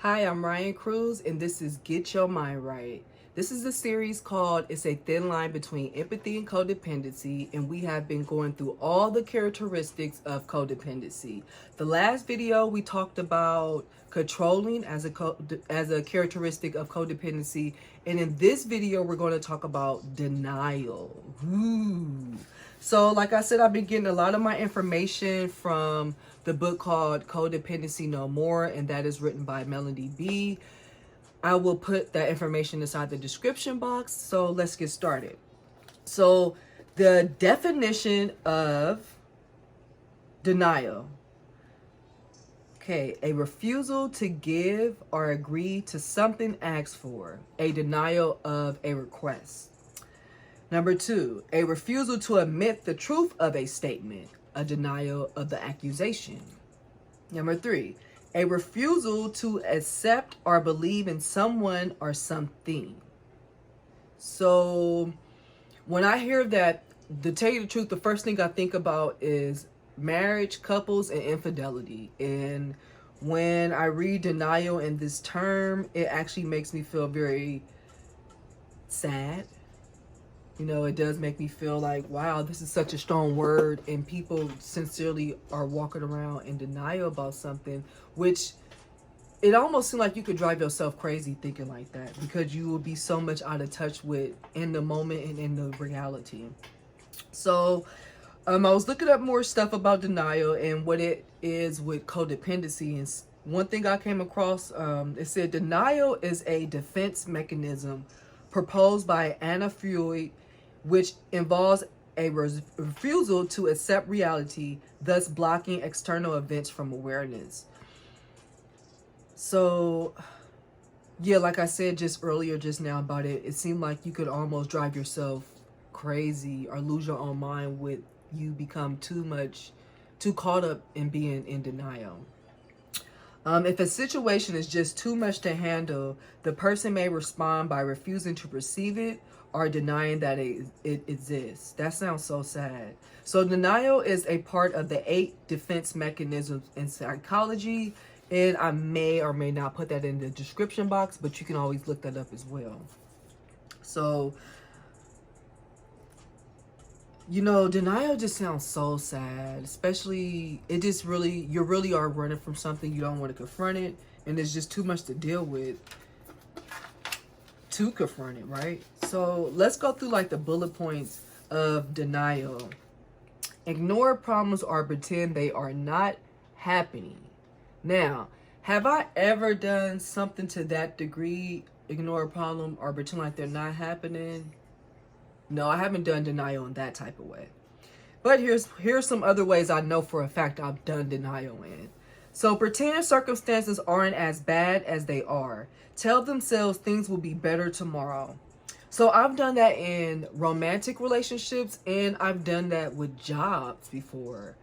Hi, I'm Ryan Cruz, and this is Get Your Mind Right. This is a series called It's a Thin Line Between Empathy and Codependency, and we have been going through all the characteristics of codependency. The last video, we talked about controlling as a characteristic of codependency, and in this video, we're going to talk about denial. Ooh. So, like I said, I've been getting a lot of my information from the book called Codependency No More, and that is written by Melanie B. I will put that information inside the description box. So let's get started. So the definition of denial. Okay, a refusal to give or agree to something asked for, a denial of a request. Number 2, a refusal to admit the truth of a statement, a denial of the accusation. Number 3, a refusal to accept or believe in someone or something. So when I hear that, to tell you the truth, the first thing I think about is marriage, couples, and infidelity. And when I read denial in this term, it actually makes me feel very sad. You know, it does make me feel like, wow, this is such a strong word, and people sincerely are walking around in denial about something, which it almost seems like you could drive yourself crazy thinking like that, because you will be so much out of touch with in the moment and in the reality. So I was looking up more stuff about denial and what it is with codependency, and one thing I came across, it said denial is a defense mechanism proposed by Anna Freud, which involves a refusal to accept reality, thus blocking external events from awareness. So, yeah, like I said just now about it, it seemed like you could almost drive yourself crazy or lose your own mind with you become too caught up in being in denial. If a situation is just too much to handle, the person may respond by refusing to perceive it or denying that it exists. That sounds so sad. So denial is a part of the 8 defense mechanisms in psychology, and I may or may not put that in the description box, but you can always look that up as well. So, you know, denial just sounds so sad, especially you really are running from something, you don't want to confront it, and there's just too much to deal with to confront it, right? So let's go through like the bullet points of denial. Ignore problems or pretend they are not happening. Now, have I ever done something to that degree, ignore a problem or pretend like they're not happening? No, I haven't done denial in that type of way. But here's some other ways I know for a fact I've done denial in. So pretend circumstances aren't as bad as they are. Tell themselves things will be better tomorrow. So I've done that in romantic relationships, and I've done that with jobs before.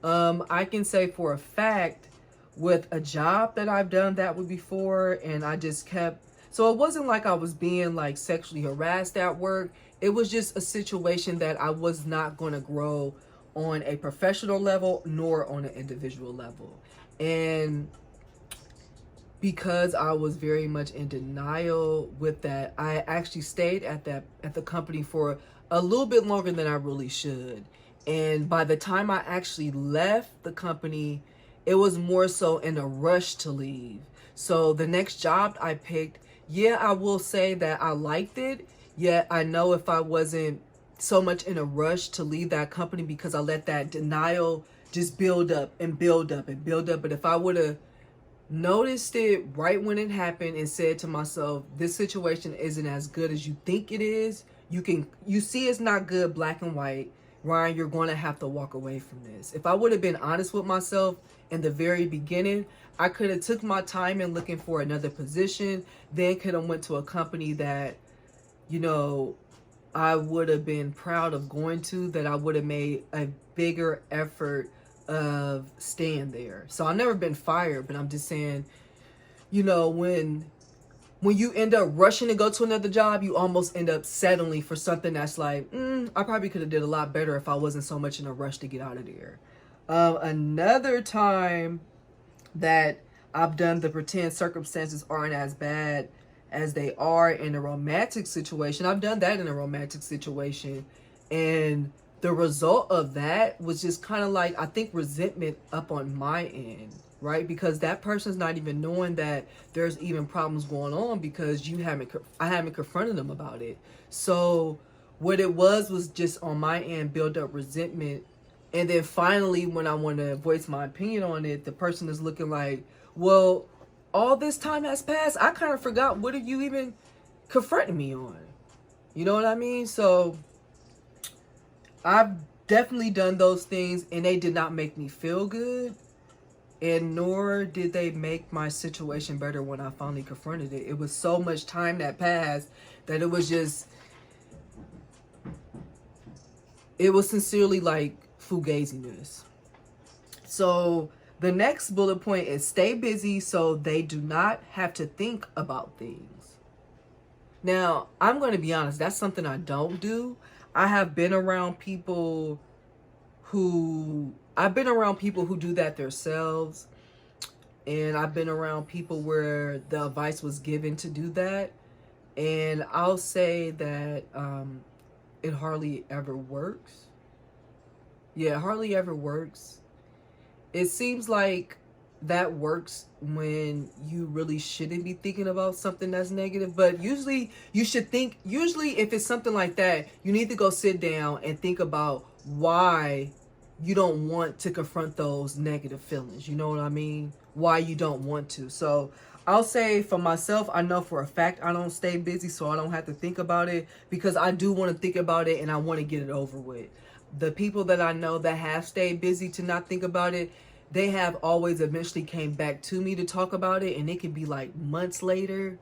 I can say for a fact with a job that I've done that with before, and I just kept, so it wasn't like I was being like sexually harassed at work. It was just a situation that I was not going to grow on a professional level nor on an individual level. And because I was very much in denial with that, I actually stayed at the company for a little bit longer than I really should. And by the time I actually left the company, it was more so in a rush to leave. So the next job I picked, yeah, I will say that I liked it. Yet I know if I wasn't so much in a rush to leave that company, because I let that denial just build up and build up and build up. But if I would have noticed it right when it happened and said to myself, this situation isn't as good as you think it is, you see it's not good, black and white, Ryan, you're going to have to walk away from this. If I would have been honest with myself in the very beginning, I could have took my time in looking for another position, then could have went to a company that, you know, I would have been proud of going to, that I would have made a bigger effort of staying there. So I've never been fired, but I'm just saying, you know, when you end up rushing to go to another job, you almost end up settling for something that's like, I probably could have did a lot better if I wasn't so much in a rush to get out of there. Another time that I've done the pretend circumstances aren't as bad as they are in a romantic situation. I've done that in a romantic situation. And the result of that was just kind of like, I think, resentment up on my end, right? Because that person's not even knowing that there's even problems going on because I haven't confronted them about it. So what it was just on my end, build up resentment. And then finally, when I want to voice my opinion on it, the person is looking like, well, all this time has passed. I kind of forgot, what are you even confronting me on? You know what I mean? So I've definitely done those things, and they did not make me feel good. And nor did they make my situation better when I finally confronted it. It was so much time that passed that it was sincerely like fugaziness. So the next bullet point is stay busy so they do not have to think about things. Now, I'm going to be honest, that's something I don't do. I have been around people who do that themselves. And I've been around people where the advice was given to do that. And I'll say that it hardly ever works. Yeah, it hardly ever works. It seems like that works when you really shouldn't be thinking about something that's negative. But usually if it's something like that, you need to go sit down and think about why you don't want to confront those negative feelings. You know what I mean? Why you don't want to. So I'll say for myself, I know for a fact I don't stay busy so I don't have to think about it, because I do want to think about it and I want to get it over with. The people that I know that have stayed busy to not think about it, they have always eventually came back to me to talk about it, and it can be like months later,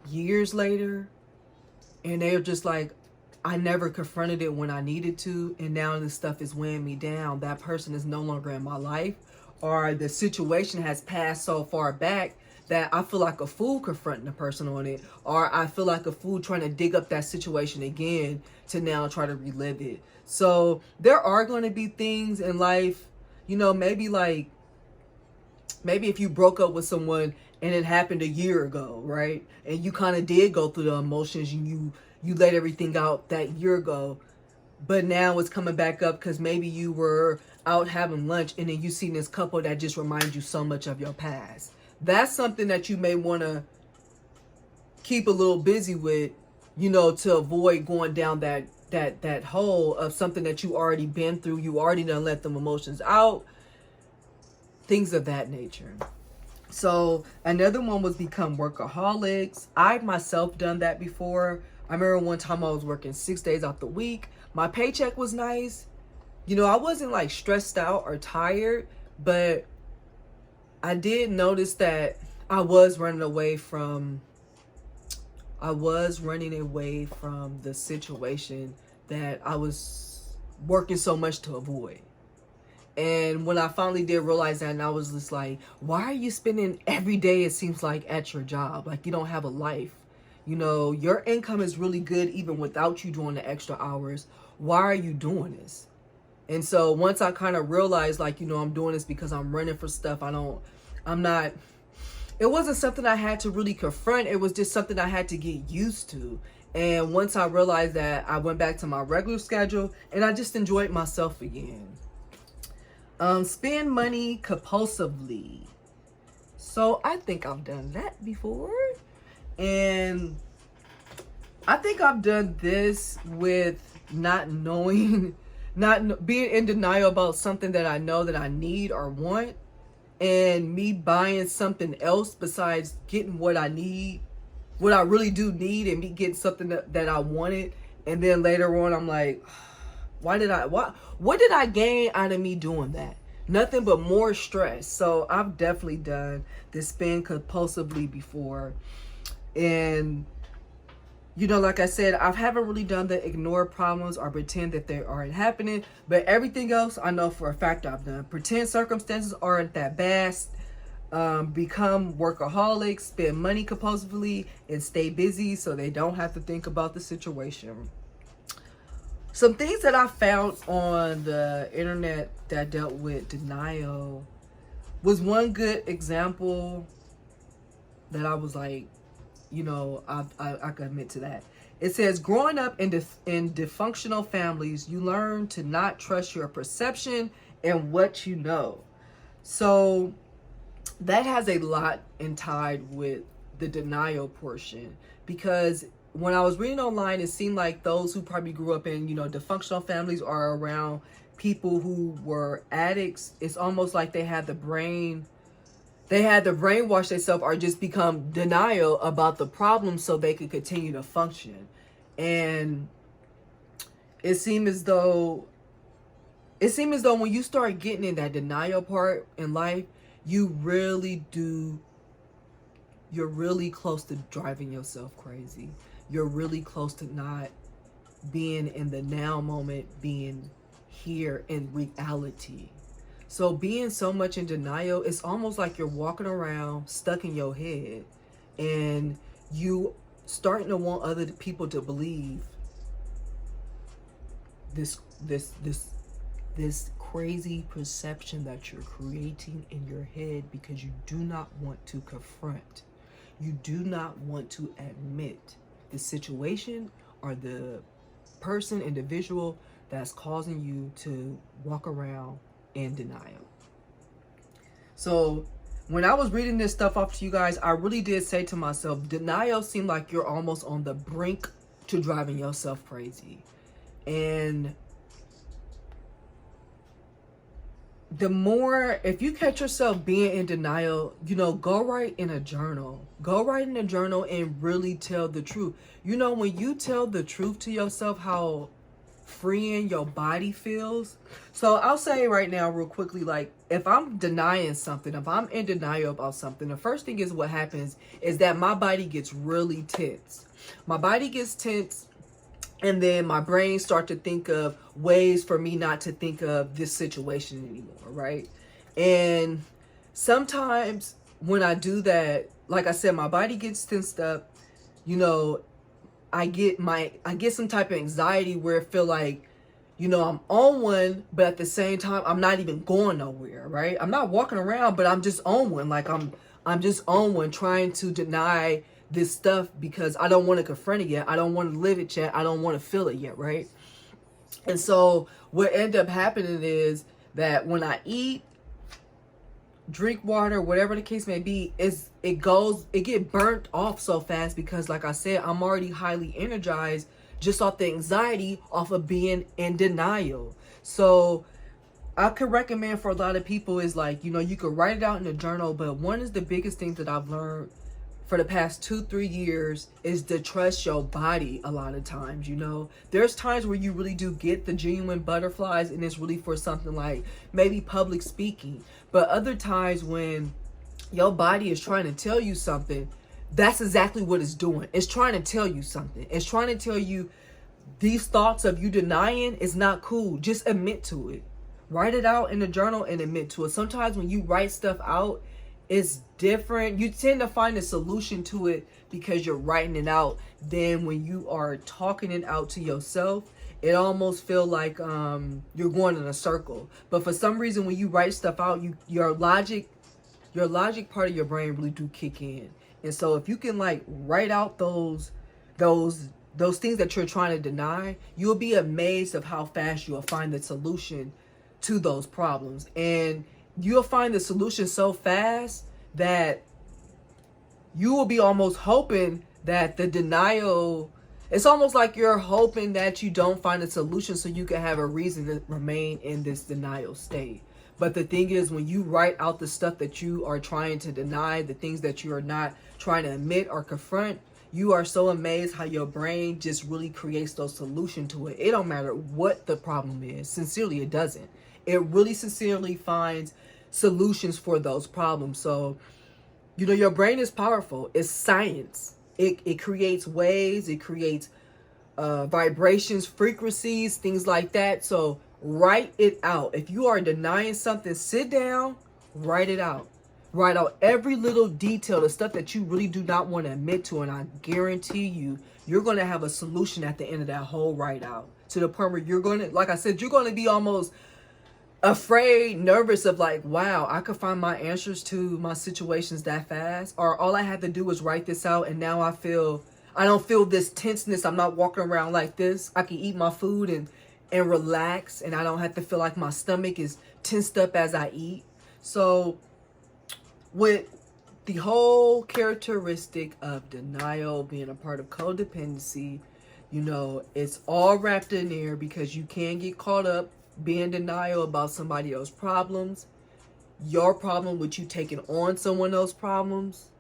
years later, and they're just like, I never confronted it when I needed to, and now this stuff is weighing me down. That person is no longer in my life, or the situation has passed so far back that I feel like a fool confronting the person on it, or I feel like a fool trying to dig up that situation again to now try to relive it. So there are going to be things in life, you know, maybe if you broke up with someone and it happened a year ago, right? And you kind of did go through the emotions and you let everything out that year ago, but now it's coming back up because maybe you were out having lunch and then you seen this couple that just reminds you so much of your past. That's something that you may want to keep a little busy with, you know, to avoid going down that hole of something that you already been through. You already done let them emotions out, things of that nature. So another one was become workaholics. I've myself done that before. I remember one time I was working 6 days out the week. My paycheck was nice. You know, I wasn't like stressed out or tired, but I did notice that I was running away from the situation that I was working so much to avoid. And when I finally did realize that, and I was just like, why are you spending every day, it seems like, at your job? Like, you don't have a life. You know, your income is really good even without you doing the extra hours. Why are you doing this? And so once I kind of realized, like, you know, I'm doing this because I'm running for stuff. It wasn't something I had to really confront. It was just something I had to get used to. And once I realized that, I went back to my regular schedule and I just enjoyed myself again. Spend money compulsively. So I think I've done that before. And I think I've done this with not being in denial about something that I know that I need or want, and me buying something else besides getting what I need, what I really do need, and me getting something that I wanted. And then later on, I'm like, what did I gain out of me doing that? Nothing but more stress. So I've definitely done this spend compulsively before. And, you know, like I said, I haven't really done the ignore problems or pretend that they aren't happening. But everything else, I know for a fact I've done. Pretend circumstances aren't that bad. Become workaholics, spend money compulsively, and stay busy so they don't have to think about the situation. Some things that I found on the internet that dealt with denial was one good example that I was like, I can admit to that. It says, growing up in dysfunctional families, you learn to not trust your perception and what you know. So that has a lot in tied with the denial portion, because when I was reading online, it seemed like those who probably grew up in, dysfunctional families are around people who were addicts. It's almost like they had to brainwash themselves or just become denial about the problem so they could continue to function. And it seemed as though when you start getting in that denial part in life, you're really close to driving yourself crazy. You're really close to not being in the now moment, being here in reality. So being so much in denial, it's almost like you're walking around stuck in your head, and you starting to want other people to believe this crazy perception that you're creating in your head, because you do not want to confront. You do not want to admit the situation or the individual that's causing you to walk around in denial. So when I was reading this stuff off to you guys, I really did say to myself, denial seemed like you're almost on the brink to driving yourself crazy. And the more, if you catch yourself being in denial, go write in a journal. Go write in a journal and really tell the truth. When you tell the truth to yourself, how freeing your body feels. So I'll say right now real quickly, like, if I'm denying something, if I'm in denial about something, the first thing is what happens is that my body gets really tense. My body gets tense, and then my brain starts to think of ways for me not to think of this situation anymore, right? And sometimes when I do that, like I said, my body gets tensed up, I get some type of anxiety where I feel like, I'm on one, but at the same time, I'm not even going nowhere, right? I'm not walking around, but I'm just on one. Like I'm just on one, trying to deny this stuff because I don't want to confront it yet. I don't want to live it yet. I don't want to feel it yet, right? And so what ended up happening is that when I eat, drink water, whatever the case may be, it get burnt off so fast, because like I said, I'm already highly energized just off the anxiety off of being in denial. So I could recommend for a lot of people is like, you could write it out in a journal, but one of the biggest things that I've learned for the past 2-3 years is to trust your body. A lot of times, there's times where you really do get the genuine butterflies, and it's really for something like maybe public speaking. But other times when your body is trying to tell you something, that's exactly what it's doing. It's trying to tell you something. It's trying to tell you these thoughts of you denying is not cool. Just admit to it. Write it out in a journal and admit to it. Sometimes when you write stuff out, it's different. You tend to find a solution to it because you're writing it out. Then when you are talking it out to yourself, it almost feel like you're going in a circle. But for some reason, when you write stuff out, your logic part of your brain really do kick in. And so if you can like write out those things that you're trying to deny, you'll be amazed of how fast you'll find the solution to those problems. And you'll find the solution so fast that you will be almost hoping that the denial, it's almost like you're hoping that you don't find a solution so you can have a reason to remain in this denial state. But the thing is, when you write out the stuff that you are trying to deny, the things that you are not trying to admit or confront, you are so amazed how your brain just really creates those solutions to it. It don't matter what the problem is. Sincerely, it doesn't. It really sincerely finds solutions for those problems. So, your brain is powerful. It's science. It creates waves. It creates vibrations, frequencies, things like that. So write it out. If you are denying something, sit down, write it out. Write out every little detail, the stuff that you really do not want to admit to, and I guarantee you're going to have a solution at the end of that whole write out, to the point where you're going to, like I said, you're going to be almost afraid, nervous of like, wow, I could find my answers to my situations that fast, or all I had to do was write this out and now I don't feel this tenseness. I'm not walking around like this. I can eat my food and relax, and I don't have to feel like my stomach is tensed up as I eat. So with the whole characteristic of denial being a part of codependency, you know, it's all wrapped in there, because you can get caught up being denial about somebody else's problems, your problem with you taking on someone else's problems,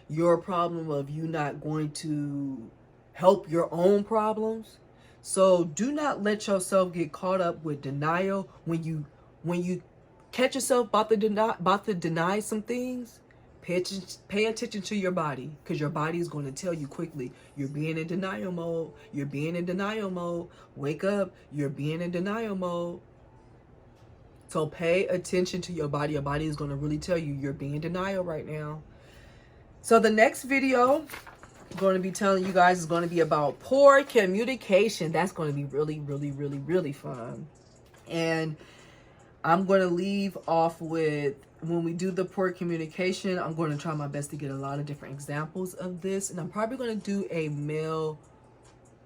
your problem of you not going to help your own problems. So do not let yourself get caught up with denial. When you catch yourself about to deny some things, pay attention to your body, because your body is going to tell you quickly, you're being in denial mode. You're being in denial mode. Wake up. You're being in denial mode. So pay attention to your body. Your body is going to really tell you you're being in denial right now. So the next video I'm going to be telling you guys is going to be about poor communication. That's going to be really, really, really, really fun. And I'm going to leave off with, when we do the poor communication, I'm going to try my best to get a lot of different examples of this. And I'm probably going to do a male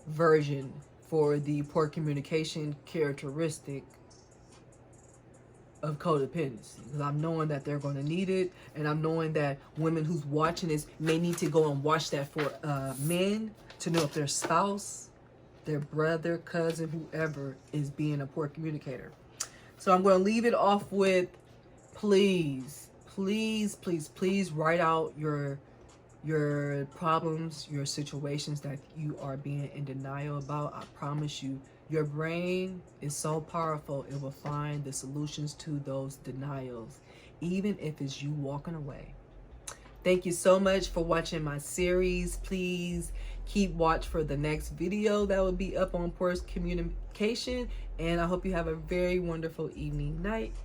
version for the poor communication characteristic of codependency, because I'm knowing that they're going to need it, and I'm knowing that women who's watching this may need to go and watch that for men to know if their spouse, their brother, cousin, whoever is being a poor communicator. So I'm going to leave it off with, please, please, please, please write out your problems, your situations that you are being in denial about. I promise you, your brain is so powerful, it will find the solutions to those denials, even if it's you walking away. Thank you so much for watching my series. Please keep watch for the next video that will be up on poor communication. And I hope you have a very wonderful evening, night.